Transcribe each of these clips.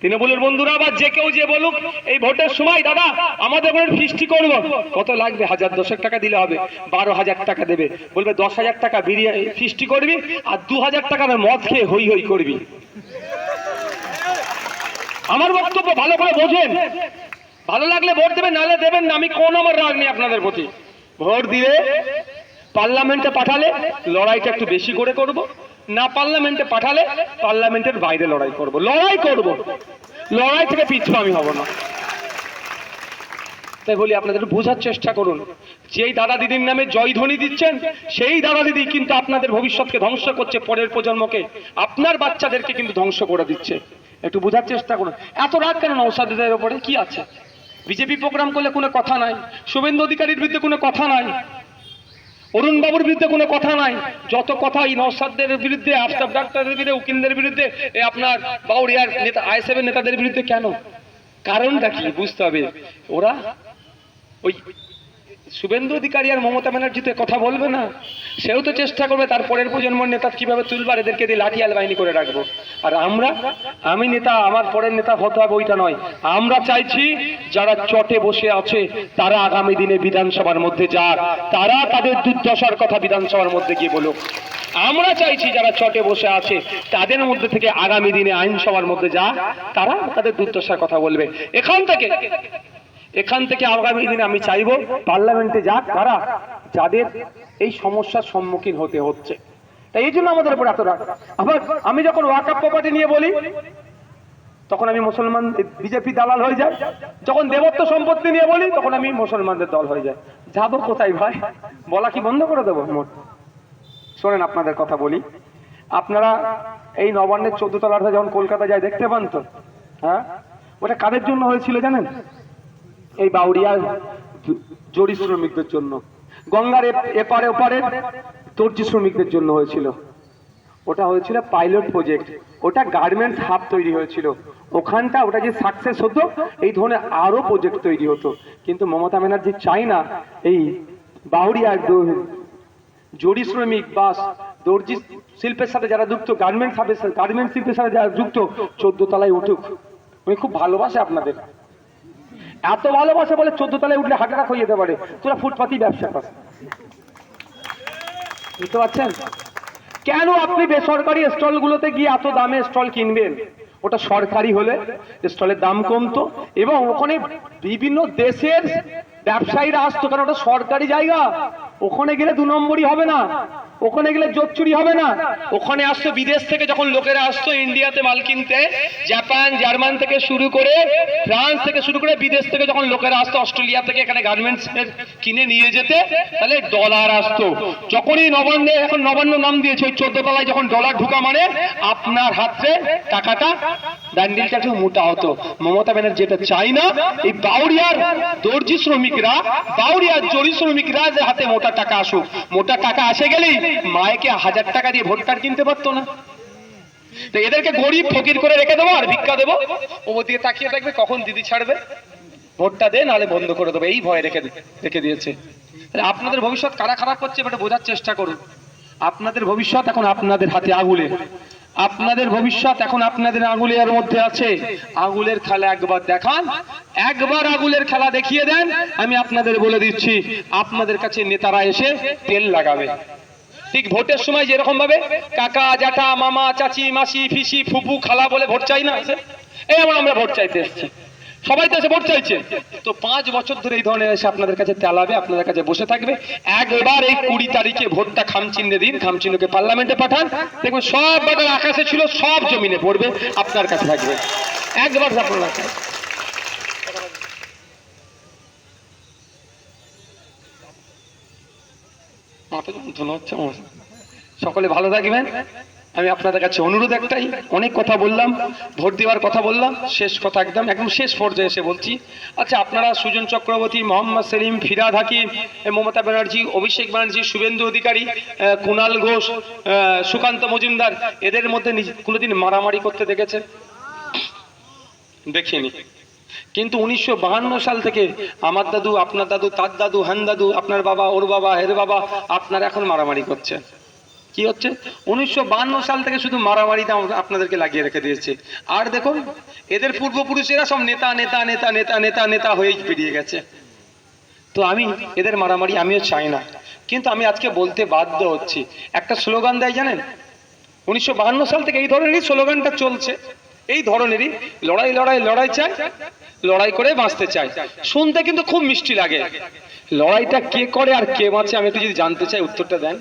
তৃণমূলের বন্ধুরা আবার যে কেউ যে বলুক এই ভোটের সময় দাদা আমাদের ওখানে ফিস্টি করবো, কত লাগবে? 1000 টাকা দিলে হবে। 12,000 টাকা দেবে, বলবে 10,000 টাকা বিরিয়ানি ফিস্টি করবি আর 2,000 টাকার মদ খেয়ে হই হই করবি। আমার বক্তব্য ভালো করে বোঝেন, ভালো লাগলে ভোট দেবেন, নালে দেবেন না। আমি কোনো আমার রাগ নেই আপনাদের প্রতি। ভোট দিয়ে পার্লামেন্টে পাঠালে লড়াইটা একটু বেশি করে করব, না পার্লামেন্টে পাঠালে পার্লামেন্টের বাইরে লড়াই করব। লড়াই থেকে পিছু আমি হব না। তাই বলি আপনাদের বোঝার চেষ্টা করুন, যেই দাদা দিদির নামে জয়ধ্বনি দিচ্ছেন সেই দাদা দিদি কিন্তু আপনাদের ভবিষ্যৎকে ধ্বংস করছে, পরের প্রজন্মকে, আপনার বাচ্চাদেরকে কিন্তু ধ্বংস করে দিচ্ছে। একটু বোঝার চেষ্টা করুন। এত রাগ কেন নওশাদের উপরে? কি আছে? বিজেপি প্রোগ্রাম করলে কোনো কথা নাই, শুভেন্দু অধিকারীর বিরুদ্ধে কোনো কথা নাই, অরুণ বাবুর বিরুদ্ধে কোনো কথা নাই। যত কথা এই নওশাদের বিরুদ্ধে, আফতাব ডাক্তারের বিরুদ্ধে, উকিলদের বিরুদ্ধে, আপনার বাউরিয়ার নেতা আইএসএফ এর নেতাদের বিরুদ্ধে। কেন? কারণটা কি বুঝতে হবে। ওরা ওই শুভেন্দু অধিকারী আর মমতা ব্যানার্জিতে কথা বলবে না, সেও তো চেষ্টা করবে তার পরের প্রজন্মের নেতা কিভাবে তুলবার, এদেরকে দিয়ে লাঠিয়াল বাহিনী করে রাখবো। আর আমি নেতা, আমার পরের নেতা হতে হবে ওইটা নয়। আমরা চাইছি যারা চটে বসে আছে তারা আগামী দিনে বিধানসভার মধ্যে যাক, তারা তাদের দুর্দশার কথা বিধানসভার মধ্যে গিয়ে বলুক। আমরা চাইছি যারা চটে বসে আছে তাদের মধ্যে থেকে আগামী দিনে আইনসভার মধ্যে যাক, তারা তাদের দুর্দশার কথা বলবে। এখান থেকে আগামী দিনে আমি চাইবো পার্লামেন্টে যাক তারা যাদের এই সমস্যার সম্মুখীন হতে হচ্ছে। তাই এই জন্য আমাদের উপর এত রাগ। আবার আমি যখন ওয়াকফ প্রপার্টি নিয়ে বলি তখন আমি মুসলমান বিজেপি দালাল হয়ে যায়, যখন দেবত্ব সম্পত্তি নিয়ে বলি তখন আমি মুসলমানদের দল হয়ে যায়। যাবো কোথায় ভাই? বলা কি বন্ধ করে দেবো? শোনেন আপনাদের কথা বলি, আপনারা এই নবান্নের 14 তলাটা যখন কলকাতা যায় দেখতে পান তো, হ্যাঁ, ওটা কাদের জন্য হয়েছিল জানেন? এই বাউরিয়ার জরি শ্রমিকদের জন্য, গঙ্গার এপারে ওপারে দর্জি শ্রমিকদের জন্য হয়েছিল। ওটা হয়েছিল পাইলট প্রজেক্ট, ওটা গার্মেন্টস হাব তৈরি হয়েছিল। ওটা যে সাকসেস হতো এই ধরনের আরো প্রজেক্ট তৈরি হতো। কিন্তু মমতা ব্যানার্জি চাই না এই বাউরিয়ার জরি শ্রমিক বা দর্জি শিল্পের সাথে যারা যুক্ত, গার্মেন্টস শিল্পের সাথে যারা যুক্ত 14 তলায় উঠুক। উনি খুব ভালোবাসে আপনাদের, এত ভালোবাসে বলে 14 তলায় উঠলে হার্ট অ্যাটাক হয়ে যেতে পারে। তোরা ফুটপাতি ব্যবসা কর, বুঝতে পারছেন? কেন আপনি বেসরকারি স্টলগুলোতে গিয়ে এত দামে স্টল কিনবেন? ওটা সরকারি হলে স্টলের দাম কমতো এবং ওখানে বিভিন্ন দেশের ব্যবসায়ীরা আসতো, কারণ ওটা সরকারি জায়গা। ওখানে গেলে 2 নম্বরই হবে না, ওখানে গেলে জোট চুরি হবে না। ওখানে আসতো বিদেশ থেকে যখন লোকেরা আসতো ইন্ডিয়াতে মাল কিনতে, জাপান জার্মান থেকে শুরু করে ফ্রান্স থেকে শুরু করে বিদেশ থেকে যখন লোকেরা আসতো, অস্ট্রেলিয়া থেকে এখানে গার্মেন্টস কিনে নিয়ে যেতে, তাহলে ডলার আসতো। যখনই নবান্নে, এখন নবান্ন নাম দিয়েছে, ওই 14 তলায় যখন ডলার ঢুকা মানে আপনার হাতে টাকাটা ব্যান্ডেলটা একটু মোটা হতো। মমতা ব্যানার্জি যেটা চাই না, এই বাউরিয়ার দর্জি শ্রমিকরা, বাউরিয়ার জরি শ্রমিকরা যে হাতে মোটা টাকা আসুক। মোটা টাকা আসে গেলেই মায়েকে 1000 টাকা দিয়ে ভোট কার্ড কিনতে পারতো না। তো এদেরকে গরিব ফকির করে রেখে দেবো আর ভিক্ষা দেবো, ওদিকে তাকিয়ে থাকবে কখন দিদি ছাড়বে, ভোটটা দে নাহলে বন্ধ করে দেবো, এই ভয় রেখে দিয়েছে। আপনাদের ভবিষ্যৎ কারা খারাপ করছে এটা বোঝার চেষ্টা করুন। আপনাদের ভবিষ্যৎ এখন আপনাদের হাতে আঙুলে, আপনাদের ভবিষ্যৎ এখন আপনাদের আঙুলের মধ্যে আছে। আঙুলের খেলা একবার দেখান, একবার আঙুলের খেলা দেখিয়ে দেন, আমি আপনাদের বলে দিচ্ছি আপনাদের কাছে নেতারা এসে তেল লাগাবে। ঠিক ভোটের সময় যেরকম ভাবে কাকা জ্যাঠা মামা চাচি মাসি পিসি ফুপু খালা বলে ভোট চাই না, এই আমরা ভোট চাইতে এসেছি, সবাই তো এসে ভোট চাইছে। তো 5 বছর ধরে এই ধরনের এসে আপনাদের কাছে তেলাবে, আপনাদের কাছে বসে থাকবে। একবার এই 20 তারিখে ভোটটা খামচিহ্নে দিন, খামচিহ্নকে পার্লামেন্টে পাঠান, দেখবেন সব বাটার আকাশে ছিল সব জমিনে পড়বে, আপনার কাছে থাকবে। একবার আপনার কাছে সকলে ভালো থাকবেন। আমি আপনাদের কাছে অনুরোধ একটাই, অনেক কথা বললাম, ভোট দেওয়ার কথা বললাম, শেষ কথা একদম শেষ পর্যায়ে এসে বলছি। আচ্ছা, আপনারা সুজন চক্রবর্তী, মোহাম্মদ সেলিম, ফিরহাদ হাকিম, মমতা ব্যানার্জি, অভিষেক ব্যানার্জি, শুভেন্দু অধিকারী, কুণাল ঘোষ, সুকান্ত মজুমদার, এদের মধ্যে কোনোদিন মারামারি করতে দেখেছে? দেখিনি। কিন্তু 1952 সাল থেকে আমার দাদু, আপনার দাদু, তার দাদু, হ্যান দাদু, আপনার বাবা, ওর বাবা, এর বাবা, আপনারা এখন মারামারি করছেন। কি হচ্ছে? 1952 সাল থেকে শুধু মারামারিটা আপনাদেরকে লাগিয়ে রেখে দিয়েছে। আর দেখুন এদের পূর্বপুরুষেরা সব নেতা নেতা নেতা নেতা নেতা নেতা হয়েই বেরিয়ে গেছে। তো আমি এদের মারামারি আমিও চাই না, কিন্তু আমি আজকে বলতে বাধ্য হচ্ছি। একটা স্লোগান দেয় জানেন, 1952 সাল থেকে এই ধরনেরই স্লোগানটা চলছে, এই ধরনেরই, লড়াই লড়াই লড়াই চাই, লড়াই করে বাঁচতে চাই। শুনতে কিন্তু খুব মিষ্টি লাগে। লড়াইটা কে করে আর কে বাঁচে আমি একটু যদি জানতে চাই, উত্তরটা দেন।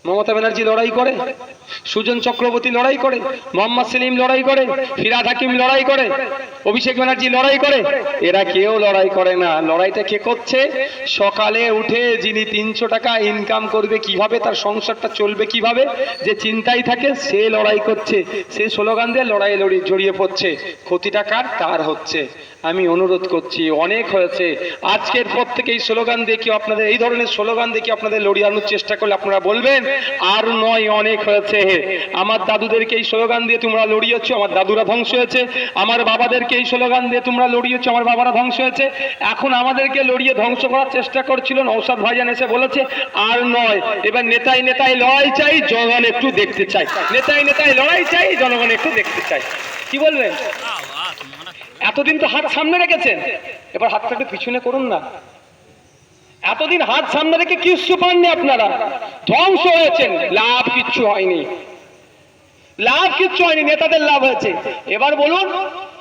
মমতা ব্যানার্জি লড়াই করে, সুজন চক্রবর্তী লড়াই করে, মোহাম্মদ সেলিম লড়াই করে, ফিরহাদ হাকিম লড়াই করে, অভিষেক ব্যানার্জি লড়াই করে। এরা কেউ লড়াই করে না। লড়াইটা কে করছে? সকালে উঠে যিনি 300 টাকা ইনকাম করবে কিভাবে, তার সংসারটা চলবে কিভাবে, যে চিন্তাই থাকে, সে লড়াই করছে। সে স্লোগান দিয়ে লড়াই জড়িয়ে পড়ছে। ক্ষতিটা কার? তার হচ্ছে। আমি অনুরোধ করছি, অনেক হয়েছে। আজকের পর থেকে এই স্লোগান দিয়ে কি আপনাদের, এই ধরনের স্লোগান দিয়ে কি আপনাদের লড়িয়ানোর চেষ্টা করলে আপনারা বলবেন আর নয়, অনেক হয়েছে। আমার দাদুদেরকে এই স্লোগান দিয়ে তোমরা লড়িয়েছো, আমার দাদুরা ধ্বংস হয়েছে। আমার বাবাদেরকে এই স্লোগান দিয়ে তোমরা লড়িয়েছো, আমার বাবারা ধ্বংস হয়েছে। এখন আমাদেরকে লড়িয়ে ধ্বংস করার চেষ্টা করছিল। নওশাদ ভাইজান এসে বলেছে আর নয়, এবার নেতাই নেতাই লড়াই চাই, জনগণ একটু দেখতে চাই। নেতাই নেতাই লড়াই চাই, জনগণ একটু দেখতে চাই। কি বলবেন? এতদিন তো হাত সামনে রেখেছেন, এবার হাতটা একটু পিছনে করুন না। এতদিন হাত সামনে রেখে কিচ্ছু পাননি আপনারা, ধ্বংস হয়েছেন, লাভ কিচ্ছু হয়নি, লাভ কিচ্ছু হয়নি, নেতাদের লাভ হয়েছে। এবার বলুন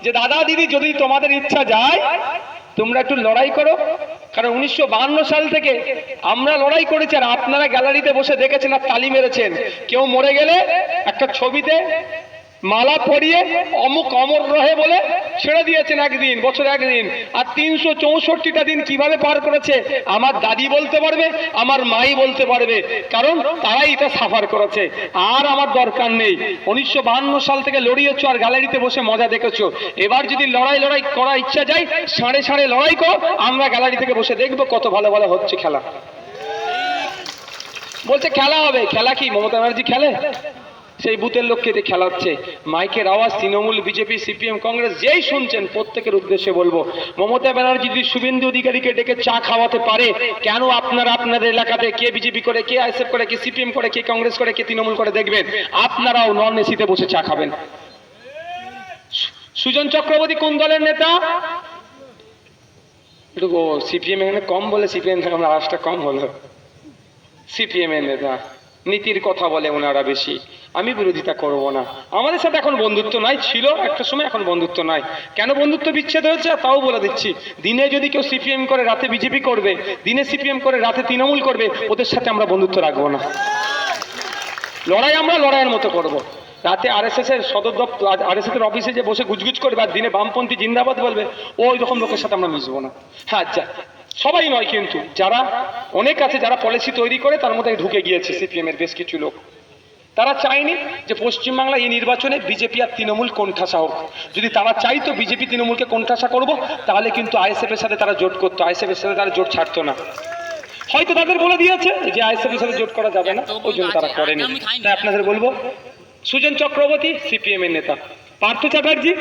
যে দাদা দিদি, যদি তোমাদের ইচ্ছা যায় তোমরা একটু লড়াই করো। কারণ 1952 সাল থেকে আমরা লড়াই করেছি, আর আপনারা গ্যালারিতে বসে দেখেছেন আর তালি মেরেছেন। কেউ মরে গেলে একটা ছবিতে মালা পরিয়ে অমুক অমর রহে বলে ছেড়ে দিয়েছেন একদিন, বছর একদিন। আর 364টা দিন কিভাবে পার করেছে আমার দাদি বলতে পারবে, আমার মাই বলতে পারবে, কারণ তারাই এটা সাফার করেছে। আর আমার দরকার নেই। 1952 সাল থেকে লড়িয়েছো আর গ্যালারিতে বসে মজা দেখেছো। এবার যদি লড়াই লড়াই করার ইচ্ছা যায়, সাড়ে সাড়ে লড়াই করো, আমরা গ্যালারি থেকে বসে দেখবো কত ভালো ভালো হচ্ছে খেলা। বলছে খেলা হবে, খেলা কি মমতা ব্যানার্জি খেলে? সেই বুথের লোককে দিয়ে খেলাচ্ছে। মাইকের আওয়াজ তৃণমূল, বিজেপি, সিপিএম, কংগ্রেস যেই শুনছেন প্রত্যেকের উদ্দেশ্যে বলবো, মমতা ব্যানার্জি যদি শুভেন্দু অধিকারীকে ডেকে চা খাওয়াতে পারে, কেন আপনারা আপনাদের এলাকাতে কে বিজেপি করে, কে আইএসএফ করে, কে সিপিএম করে, কে কংগ্রেস করে, কে তৃণমূল করে, দেখবেন আপনারাও নন এসিতে বসে চা খাবেন। সুজন চক্রবর্তী কোন দলের নেতা? একটু সিপিএম এখানে কম বলে, সিপিএম আমরা আওয়াজটা কম হলো। সিপিএম এর নেতা, নীতির কথা বলে ওনারা বেশি। আমি বিরোধিতা করব না। আমাদের সাথে এখন বন্ধুত্ব নাই, ছিল একটা সময়, এখন বন্ধুত্ব নাই। কেন বন্ধুত্ব বিচ্ছেদ হয়েছে তাও বলে দিচ্ছি। দিনে যদি কেউ সিপিএম করে রাতে বিজেপি করবে, দিনে সিপিএম করে রাতে তৃণমূল করবে, ওদের সাথে আমরা বন্ধুত্ব রাখবো না। লড়াই আমরা লড়াইয়ের মতো করব। রাতে আরএসএস এর সদর দপ্তর, আরএসএস এর অফিসে যে বসে গুজগুজ করবে আর দিনে বামপন্থী জিন্দাবাদ বলবে, ওই রকম লোকের সাথে আমরা মিশবো না। হ্যাঁ, আচ্ছা, সবাই নয়, কিন্তু যারা অনেক আছে, যারা পলিসি তৈরি করে তার মধ্যে ঢুকে গিয়েছে সিপিএম এর বেশ কিছু লোক। তারা চায়নি যে পশ্চিমবাংলায় এই নির্বাচনে বিজেপি আর তৃণমূল কোণঠাসা হোক। যদি তারা চাইতো বিজেপি তৃণমূলকে কোণঠাসা করব, তাহলে কিন্তু আইএসএফ এর সাথে তারা জোট করতো, আইএসএফ এর সাথে তারা জোট ছাড়তো না। হয়তো তাদের বলে দিয়েছে যে আইএসএফ এর সাথে জোট করা যাবে না, ওই জন্য তারা করেনি। তাই আপনাদের বলবো, সুজন চক্রবর্তী সিপিএম এর নেতা, পার্থ চ্যাটার্জি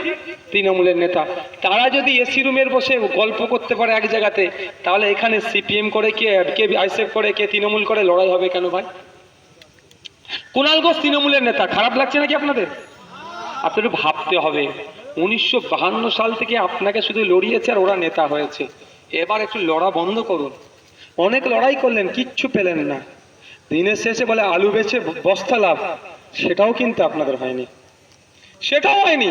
তৃণমূলের নেতা, তারা যদি এসি রুমের বসে গল্প করতে পারে এক জায়গাতে, তাহলে এখানে সিপিএম করে কে আইএসএফ করে, কে তৃণমূল করে, লড়াই হবে কেন ভাই? কুণাল ঘোষ তৃণমূলের নেতা, খারাপ লাগছে নাকি আপনাদের? আপনাদের ভাবতে হবে, 1952 সাল থেকে আপনাকে শুধু লড়িয়েছে আর ওরা নেতা হয়েছে। এবার একটু লড়া বন্ধ করুন। অনেক লড়াই করলেন, কিচ্ছু পেলেন না। দিনের শেষে বলে আলু বেচে বস্তা লাভ, সেটাও কিন্তু আপনাদের হয়নি, সেটাও হয়নি।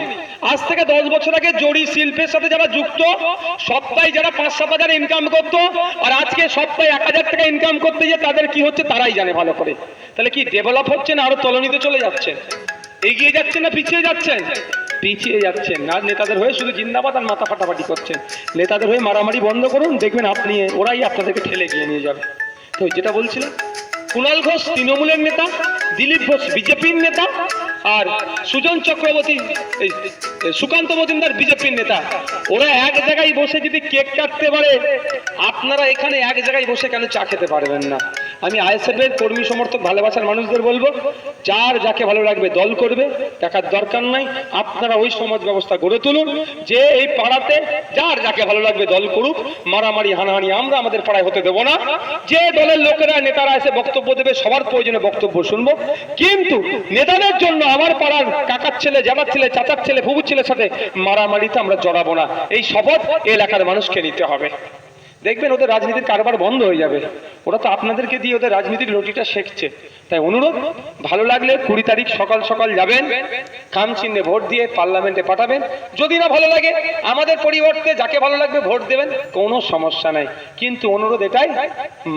আজ থেকে 10 বছর আগে জড়ি শিল্পের সাথে যারা যুক্ত, সপ্তাহে যারা 5-7 হাজার ইনকাম করতো, আর আজকে সপ্তাহে 1000 টাকা ইনকাম করতে গিয়ে তাদের কি হচ্ছে তারাই জানে ভালো করে। তাহলে কি ডেভেলপ হচ্ছে না আরো তলানিতে চলে যাচ্ছে? এগিয়ে যাচ্ছেন না পিছিয়ে যাচ্ছেন? পিছিয়ে যাচ্ছেন। আর নেতাদের হয়ে শুধু জিন্দাবাদ আর মাথা ফাটাফাটি করছেন। নেতাদের হয়ে মারামারি বন্ধ করুন, দেখবেন আপনি, ওরাই আপনাদেরকে ঠেলে গিয়ে নিয়ে যাবে। তো যেটা বলছিলাম, কুণাল ঘোষ তৃণমূলের নেতা, দিলীপ ঘোষ বিজেপির নেতা, আর সুজন চক্রবর্তী, সুকান্ত মজুমদার বিজেপির নেতা। ওরা এক জায়গায় বসে যদি কেক কাটতে পারে, আপনারা এখানে এক জায়গায় বসে কেন চা খেতে পারবেন না? আমি আইএসএফ এর কর্মী সমর্থক ভালোবাসার মানুষদের বলবো, যার যাকে ভালো লাগবে দল করবে, দেখার দরকার নাই। আপনারা ওই সমাজ ব্যবস্থা গড়ে তুলুন যে এই পাড়াতে যার যাকে ভালো লাগবে দল করুক, মারামারি হানাহানি আমরা আমাদের পাড়ায় হতে দেবো না। যে দলের লোকেরা নেতারা এসে বক্তব্য দেবে সবার প্রয়োজনে বক্তব্য শুনবো, কিন্তু নেতাদের জন্য আমার পাড়ার কাকার ছেলে, জামার ছেলে, চাচার ছেলে, ফুবুর ছেলের সাথে মারামারিতে আমরা জড়াবো না। এই শপথ এলাকার মানুষকে নিতে হবে। দেখবেন ওদের রাজনীতির কারবার বন্ধ হয়ে যাবে। ওরা তো আপনাদেরকে দিয়ে ওদের রাজনীতির রুটিটা শেখছে। তাই অনুরোধ, ভালো লাগলে 20 তারিখ সকাল সকাল যাবেন, খাম চিহ্নে ভোট দিয়ে পার্লামেন্টে পাঠাবেন। যদি না ভালো লাগে আমাদের পরিবর্তে যাকে ভালো লাগবে ভোট দেবেন, কোনো সমস্যা নাই। কিন্তু অনুরোধ এটাই,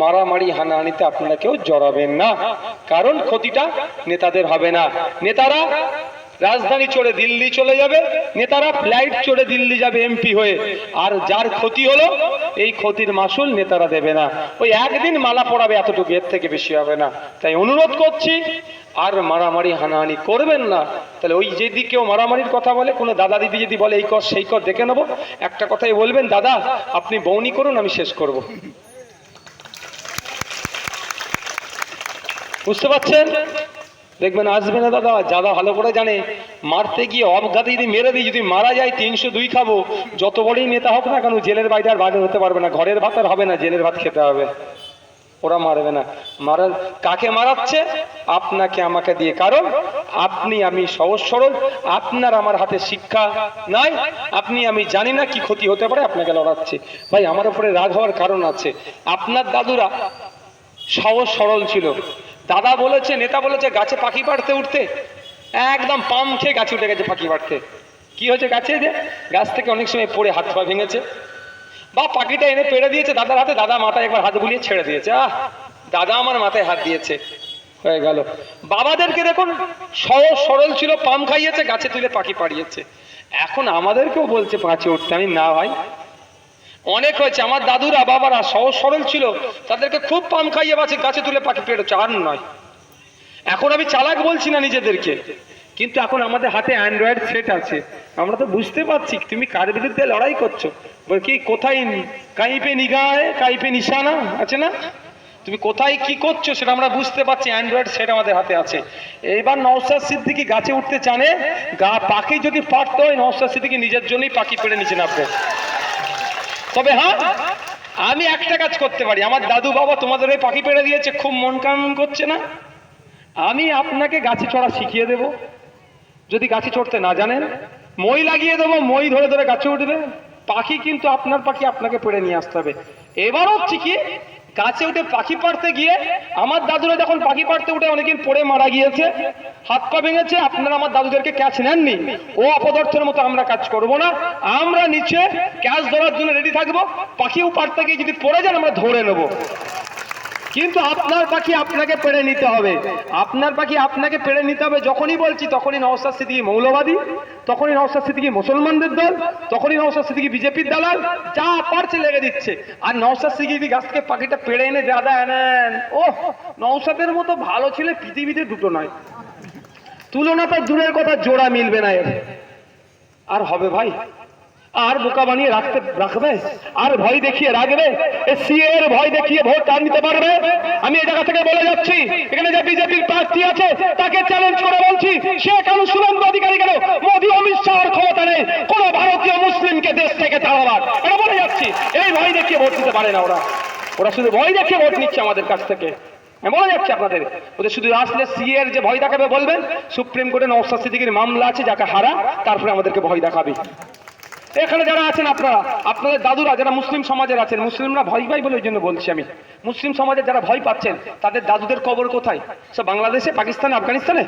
মারামারি হানাহানিতে আপনারা কেউ জড়াবেন না, কারণ ক্ষতিটা নেতাদের হবে না। নেতারা রাজধানী চড়ে দিল্লি চলে যাবে, নেতারা ফ্লাইট চড়ে দিল্লি যাবে এমপি হয়ে, আর যার ক্ষতি হলো এই ক্ষতির মাসুল নেতারা দেবে না। ওই একদিন মালা পড়াবে, এতটুকু, এর থেকে বেশি হবে না। তাই অনুরোধ করছি, আর মারামারি হানাহানি করবেন না। তাহলে ওই যদি কেউ মারামারির কথা বলে, কোনো দাদা দিদি যদি বলে এই কর সেই কর, দেখে নেবো। একটা কথাই বলবেন, দাদা আপনি বউনি করুন, আমি শেষ করব। বুঝতে পারছেন? দেখবেন আসবে না দাদা, দাদা ভালো করে জানে মারতে গিয়ে অবঘাতে যদি মেরে দিই, যদি মারা যায় 302 খাবো। যত বড়ই নেতা হোক না কেন, জেলের বাইরে আর বাইরে হতে পারবে না। ঘরের ভাত আর হবে না, জেলের ভাত খেতে হবে। ওরা মারবে না। মারার কাকে মারাচ্ছে? আপনাকে আমাকে দিয়ে। কারণ আপনি আমি সহজ সরল, আপনার আমার হাতে শিক্ষা নাই, আপনি আমি জানি না কি ক্ষতি হতে পারে, আপনাকে লড়াচ্ছে। ভাই আমার উপরে রাগ হওয়ার কারণ আছে। আপনার দাদুরা সহজ সরল ছিল। দাদা বলেছে, নেতা বলেছে গাছে পাখি পাড়তে উঠতে, একদম পাম খেয়ে গাছে উঠে গেছে পাখি পাড়তে। কি হয়েছে গাছে? যে গাছ থেকে অনেক সময় পড়ে হাত পা ভেঙেছে, বা পাখিটা এনে পেড়ে দিয়েছে দাদার হাতে, দাদা মাথায় একবার হাত বুলিয়ে ছেড়ে দিয়েছে। দাদা আমার মাথায় হাত দিয়েছে, হয়ে গেল। বাবাদেরকে দেখুন সহজ সরল ছিল, পাম খাইয়েছে, গাছে তুলে পাখি পাড়িয়েছে। এখন আমাদেরকেও বলছে গাছে উঠতে। আমি না ভাই, অনেক হয়েছে। আমার দাদুরা বাবারা সহজ সরল ছিল, তাদেরকে খুব পাম খাইয়ে বাঁচে, গাছে তুলে পাখি পেড়েছে, আর নয়। এখন আমি চালাক বলছি না নিজেদেরকে, কিন্তু এখন আমাদের হাতে অ্যান্ড্রয়েড সেট আছে, আমরা তো বুঝতে পারছি তুমি কার বিরুদ্ধে লড়াই করছো। কি কোথায় কাইপে নিগাহে কাইপে নিশানা আছে না, তুমি কোথায় কি করছো সেটা আমরা বুঝতে পারছি। অ্যান্ড্রয়েড সেট আমাদের হাতে আছে। এবার নওশাদ সিদ্দিকী গাছে উঠতে চানে, পাখি যদি পারতে হয় নওশাদ সিদ্দিকী নিজের জন্যই পাখি পেড়ে নিচে নামবে। তবে হ্যাঁ, আমি একটা কাজ করতে পারি। আমার দাদু বাবা তোমাদের ওই পাখি পেড়ে দিয়েছে, খুব মন কেমন করছে না? আমি আপনাকে গাছে চড়া শিখিয়ে দেব। যদি গাছে চড়তে না জানেন, মই লাগিয়ে দেবো, মই ধরে ধরে গাছে উঠবে। পাখি কিন্তু আপনার পাখি, আপনাকে পেড়ে নিয়ে আসতে হবে। এবার হচ্ছে কি, গাছে উঠে পাখি পাড়তে গিয়ে আমার দাদুরা যখন পাখি পাড়তে উঠে অনেকদিন পড়ে মারা গিয়েছে, হাত পা ভেঙেছে, আপনারা আমার দাদুদেরকে ক্যাচ নেননি। ও অপদার্থের মতো আমরা কাজ করব না। আমরা নিচে ক্যাচ ধরার জন্য রেডি থাকবো। পাখিও পাড়তে গিয়ে যদি পড়ে যান আমরা ধরে নেব। কিন্তু আপনার পাখি আপনাকে পেড়ে নিতে হবে, আপনার পাখি আপনাকে পেড়ে নিতে হবে। যখনই বলছি তখনই নওশাদ সিদ্দিকী মৌলবাদী, তখনই নওশাদ সিদ্দিকী মুসলমানদের দল, তখনই নওশাদ সিদ্দিকী বিজেপির দালাল, যা পারছে লেগে দিচ্ছে। আর নওশাদ সিদ্দিকী গাছ থেকে পাখিটা পেড়ে এনে দাদা এনেন, ও নওশাদের মতো ভালো ছেলে পৃথিবীতে দুটো নয়। তুলনা তো দূরের কথা, জোড়া মিলবে না এর। আর হবে ভাই? আর বোকা বানিয়ে রাখবে, আর ভয় দেখিয়ে রাখবে? সিএ এর ভয় দেখিয়ে ভোট আর নিতে পারবে? আমি এই জায়গা থেকে বলে যাচ্ছি, এখানে যে বিজেপির প্রার্থী আছে তাকে চ্যালেঞ্জ করে বলছি, সে কেন শুভেন্দু অধিকারী, কেন মোদী অমিত শাহর ক্ষমতা নেই কোন ভারতীয় মুসলিমকে দেশ থেকে তাড়াবার। এটা বলে যাচ্ছি, এই ভয় দেখিয়ে ভোট দিতে পারে না ওরা। ওরা শুধু ভয় দেখিয়ে ভোট নিচ্ছে আমাদের কাছ থেকে। বলা যাচ্ছে আপনাদের, ওদের শুধু আসলে সিএ এর যে ভয় দেখাবে, বলবেন সুপ্রিম কোর্টে নওশাদ সিদ্দিকীর মামলা আছে, যাকে হারা তারপরে আমাদেরকে ভয় দেখাবে। এখানে যারা আছেন আপনারা, আপনাদের দাদুরা যারা মুসলিম সমাজের আছেন, মুসলিমরা ভয় পাই বলে ওই জন্য বলছি আমি, মুসলিম সমাজের যারা ভয় পাচ্ছেন তাদের দাদুদের কবর কোথায়? সব বাংলাদেশে, পাকিস্তানে, আফগানিস্তানে,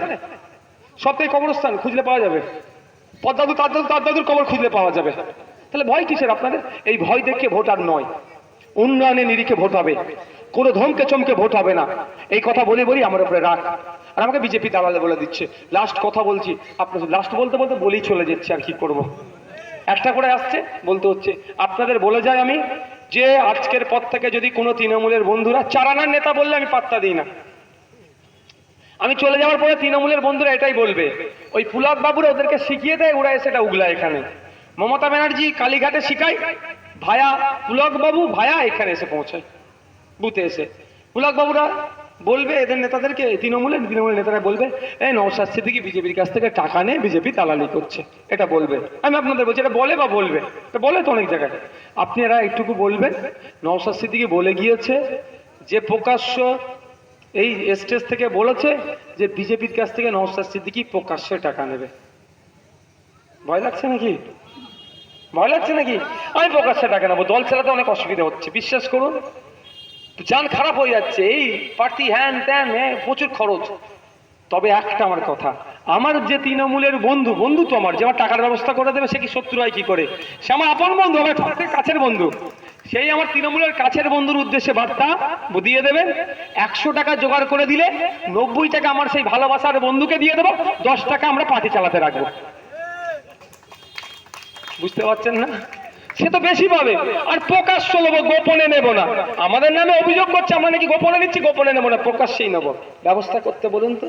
সবটাই কবরস্থান খুঁজলে পাওয়া যাবে। পদ্মাদু তার দাদুর কবর খুঁজলে পাওয়া যাবে। তাহলে ভয় কিসের আপনাদের? এই ভয় দেখে ভোট আর নয়, উন্নয়নের নিরিখে ভোট হবে, কোনো ধমকে চমকে ভোট হবে না। এই কথা বলে বলি আমার উপরে রাগ, আর আমাকে বিজেপি দালালে বলে দিচ্ছে। লাস্ট কথা বলছি, আপনাদের লাস্ট বলতে বলতে বলেই চলে যাচ্ছে, আর কি করব। একটা করে আসছে বলতে হচ্ছে। আপনাদের বলে যাই আমি, যে আজকের পর থেকে যদি কোনো তৃণমূলের বন্ধুরা, চারানার নেতা বললে আমি পাত্তা দিই না, আমি চলে যাওয়ার পরে তৃণমূলের বন্ধুরা এটাই বলবে, ওই পুলক বাবুরা ওদেরকে শিখিয়ে দেয়, ওরা এসে এটা উগলা। এখানে মমতা ব্যানার্জি কালীঘাটে শিখায়, ভায়া পুলক বাবু ভায়া এখানে এসে পৌঁছায় বুথে এসে। পুলক বাবুরা বলবে এদের নেতাদেরকে, তৃণমূলের নেতারা বলবে এই নওশাদ সিদ্দিকী বিজেপির কাছ থেকে টাকা নিয়ে বিজেপি দালালি করছে, এটা বলবে। আমি আপনাদের বলছি, এটা বলে বা বলবে, এটা বলে তো অনেক জায়গায়। আপনারা একটুকু বলবেন নওশাদ সিদ্দিকী বলে গিয়েছে যে প্রকাশ্য এই স্টেজ থেকে বলেছে যে বিজেপির কাছ থেকে নওশাদ সিদ্দিকী প্রকাশ্যে টাকা নেবে। ভয় লাগছে নাকি? ভয় লাগছে নাকি? আমি প্রকাশ্যে টাকা নেবো, দল চালাতে অনেক অসুবিধা হচ্ছে, বিশ্বাস করুন, যান খারাপ হয়ে যাচ্ছে, এই প্রার্থী হ্যান ত্যান, প্রচুর খরচ। তবে একটা আমার কথা, আমার যে তৃণমূলের বন্ধু তো আমার, যে আমার টাকার ব্যবস্থা করে দেবে, সে কি শত্রু হয় কি করে? সে আমার আপন বন্ধু, আমার সবথেকে কাছের বন্ধু। সেই আমার তৃণমূলের কাছের বন্ধুর উদ্দেশ্যে বার্তা দিয়ে দেবেন, 100 টাকা জোগাড় করে দিলে 90 টাকা আমার সেই ভালোবাসার বন্ধুকে দিয়ে দেবো, 10 টাকা আমরা পার্টি চালাতে রাখবো। বুঝতে পারছেন না? সে তো বেশি পাবে, আর প্রকাশ্য নেবো, গোপনে নেব না। আমাদের নামে অভিযোগ করছে আমরা নাকি গোপনে নিচ্ছি, গোপনে নেবো না, প্রকাশ্যেই নেবো। ব্যবস্থা করতে বলুন তো।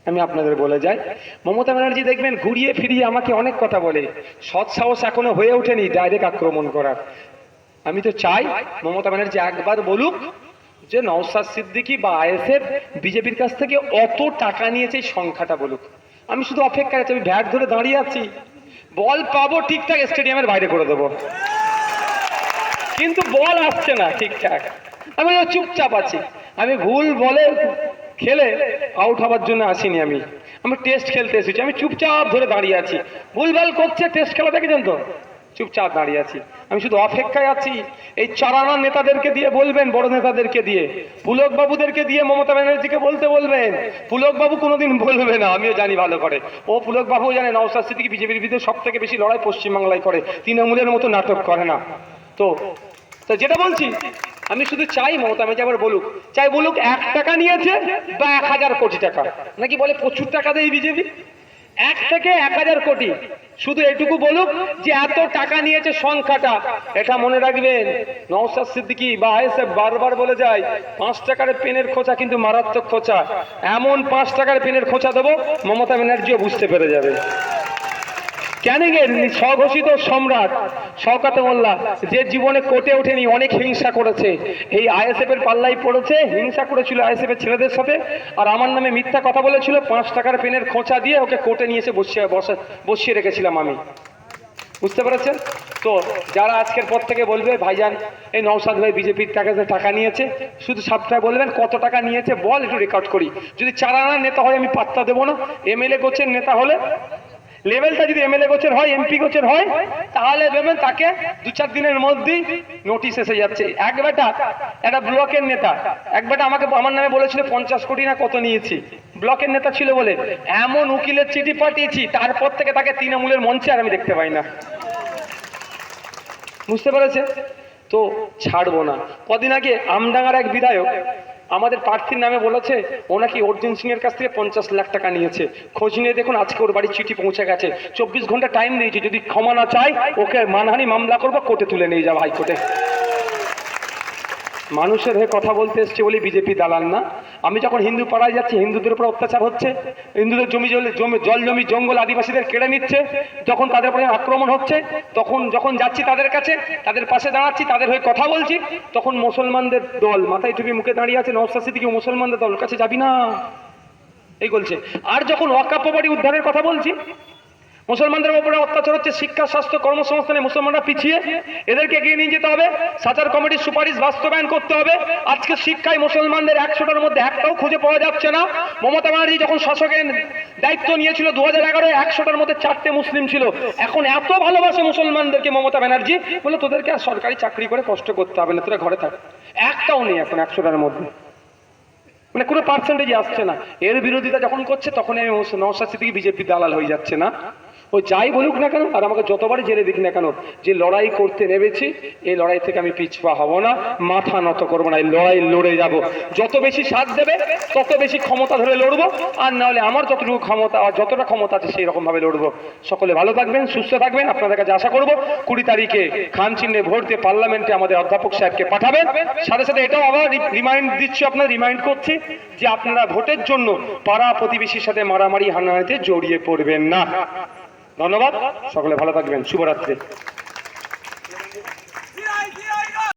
আমি আপনাদের বলে যাই, মমতা ব্যানার্জি দেখবেন ঘুরিয়ে ফিরিয়ে আমাকে অনেক কথা বলে, সৎ সাহস এখনো হয়ে ওঠেনি ডাইরেক্ট আক্রমণ করার। আমি তো চাই মমতা ব্যানার্জি একবার বলুক যে নওশাদ সিদ্দিকী বা আইএসএফ বিজেপির কাছ থেকে অত টাকা নিয়েছে, এই সংখ্যাটা বলুক। আমি শুধু অপেক্ষায় আছি, আমি ভ্যাট ধরে দাঁড়িয়ে আছি, বল পাবো ঠিকঠাক স্টেডিয়ামের বাইরে করে দেবো, কিন্তু বল আসছে না ঠিকঠাক। আমি চুপচাপ আছি, আমি ভুল বলে খেলে আউট হওয়ার জন্য আসিনি, আমি টেস্ট খেলতে এসেছি, আমি চুপচাপ ধরে দাঁড়িয়ে আছি। ভুলভাল করছে টেস্ট খেলা, দেখেছেন তো, চুপচাপ দাঁড়িয়ে আছি। আমি শুধু অপেক্ষায় আছি, এই চারানা নেতাদেরকে দিয়ে বলবেন, বড় নেতাদেরকে দিয়ে, পুলক বাবুদেরকে দিয়ে মমতা ব্যানার্জিকে বলতে বলবেন। পুলক বাবু কোনোদিন বলবে না, আমিও জানি ভালো করে, ও পুলক বাবু জানে নওশাদ সিদ্দিকী বিজেপির বিরুদ্ধে সব থেকে বেশি লড়াই পশ্চিমবাংলায় করে, তৃণমূলের মতো নাটক করে না। তো যেটা বলছি, আমি শুধু চাই মমতা ব্যানার্জি আবার বলুক, চাই বলুক 1 টাকা নিয়েছে বা 1000 কোটি টাকা, নাকি বলে প্রচুর টাকা দেয় বিজেপি, 1 থেকে 1000 কোটি, শুধু এটুকু বলুক যে এত টাকা নিয়েছে সংখ্যাটা। এটা মনে রাখবেন, নওশাদ সিদ্দিকী বা আইএসএফ বারবার বলে যায় 5 টাকার পেনের খোঁচা কিন্তু মারাত্মক খোঁচা, এমন 5 টাকার পেনের খোঁচা দেবো মমতা ব্যানার্জিও বুঝতে পেরে যাবে। ক্যানিংয়ের স্বঘোষিত সম্রাট শওকত মোল্লা, যে জীবনে কোটে ওঠেনি, অনেক হিংসা করেছে, এই আইএসএফ এর পাল্লাই পড়েছে, হিংসা করেছিল আইএসএফ এর ছেলেদের সাথে, আর আমার নামে মিথ্যা কথা বলেছিল, 5 টাকার পেনের খোঁচা দিয়ে ওকে কোর্টে নিয়ে এসে বসিয়ে রেখেছিলাম আমি। বুঝতে পেরেছেন তো? যারা আজকের পর থেকে বলবে ভাইজান এই নওশাদ ভাই বিজেপির টাকা নিয়েছে, শুধু সাপটায় বলবেন কত টাকা নিয়েছে বল, একটু রেকর্ড করি। যদি চারানা নেতা হয় আমি পাত্তা দেবো না, এমএলএ গোছের নেতা হলে, লেভেলটা যদি এমএলএ গোছের হয়, এমপি গোছের হয়, তাহলে ভেবেন তাকে 2-4 দিনের মধ্যেই নোটিশ এসে যাচ্ছে। এক বেটা একটা ব্লকের নেতা, এক বেটা আমার নামে বলেছিল 50 কোটি না কত নিয়েছি, ব্লকের নেতা ছিল বলে, এমন উকিলের চিঠি পাঠিয়েছি, তারপর থেকে তাকে তৃণমূলের মঞ্চে আর আমি দেখতে পাই না। বুঝতে পেরেছে তো? ছাড়বো না। কদিন আগে আমডাঙ্গার এক বিধায়ক আমাদের প্রার্থীর নামে বলেছে ও নাকি অর্জুন সিং এর কাছ থেকে 50 লাখ টাকা নিয়েছে। খোঁজ নিয়ে দেখুন আজকে ওর বাড়ির চিঠি পৌঁছে গেছে, 24 ঘন্টা টাইম দিয়েছি, যদি ক্ষমা না চাই ওকে মানহানি মামলা করবো, কোর্টে তুলে নিয়ে যাবো, হাইকোর্টে। মানুষের হয়ে কথা বলতে এসছে বলে বিজেপি দালাল না। আমি যখন হিন্দু পাড়ায় যাচ্ছি, হিন্দুদের উপর অত্যাচার হচ্ছে, হিন্দুদের জল জমি জঙ্গল আদিবাসীদের কেড়ে নিচ্ছে, যখন তাদের উপরে আক্রমণ হচ্ছে, তখন যখন যাচ্ছি তাদের কাছে, তাদের পাশে দাঁড়াচ্ছি, তাদের হয়ে কথা বলছি, তখন মুসলমানদের দল মাথায় টুপি মুখে দাঁড়িয়ে আছে, নওশাদ সিদ্দিকী মুসলমানদের দল, কাছে যাবি না এই বলছে। আর যখন ওয়াকফ বাড়ি উদ্ধারের কথা বলছি, মুসলমানদের উপরে অত্যাচার হচ্ছে, শিক্ষা স্বাস্থ্য কর্মসংস্থানে মুসলমানরা পিছিয়ে, এদেরকে এগিয়ে নিয়ে যেতে হবে, সাচার কমিটির সুপারিশ বাস্তবায়ন করতে হবে। আজকে শিক্ষায় মুসলমানদের 100টার মধ্যে একটাও খুঁজে পাওয়া যাচ্ছে না। মমতা ব্যানার্জি যখন শাসকের দায়িত্ব নিয়েছিল 2011-এ, 100টার মধ্যে 4টে মুসলিম ছিল। এখন এত ভালোবাসে মুসলমানদেরকে মমতা ব্যানার্জি, বলে তোদেরকে আর সরকারি চাকরি করে কষ্ট করতে হবে না, তোরা ঘরে থাক। একটাও নেই এখন 100টার মধ্যে, মানে কোনো পার্সেন্টেজই আসছে না। এর বিরোধিতা যখন করছে তখনই আমি নওশাদ সিদ্দিকী বিজেপি দালাল হয়ে যাচ্ছে না। ও যাই বলুক না কেন, আর আমাকে যতবারই জেলে দিক না কেন, যে লড়াই করতে নেমেছি, এই লড়াই থেকে আমি পিছপা হব না, মাথা নত করবো না, এই লড়াই লড়ে যাব। যত বেশি সাথ দেবে তত বেশি ক্ষমতা ধরে লড়বো, আর না হলে আমার যতটুকু ক্ষমতা আর যতটা ক্ষমতা আছে সেই রকম ভাবে লড়বো। সকলে ভালো থাকবেন, সুস্থ থাকবেন, আপনাদের কাছে আশা করবো 20 তারিখে খান চিহ্নে ভোট দিয়ে পার্লামেন্টে আমাদের অধ্যাপক সাহেবকে পাঠাবেন। সাথে সাথে এটাও আবার রিমাইন্ড দিচ্ছি, আপনার রিমাইন্ড করছি যে আপনারা ভোটের জন্য পাড়া প্রতিবেশীর সাথে মারামারি হানাহানিতে জড়িয়ে পড়বেন না। ধন্যবাদ, সকলে ভালো থাকবেন, শুভরাত্রি।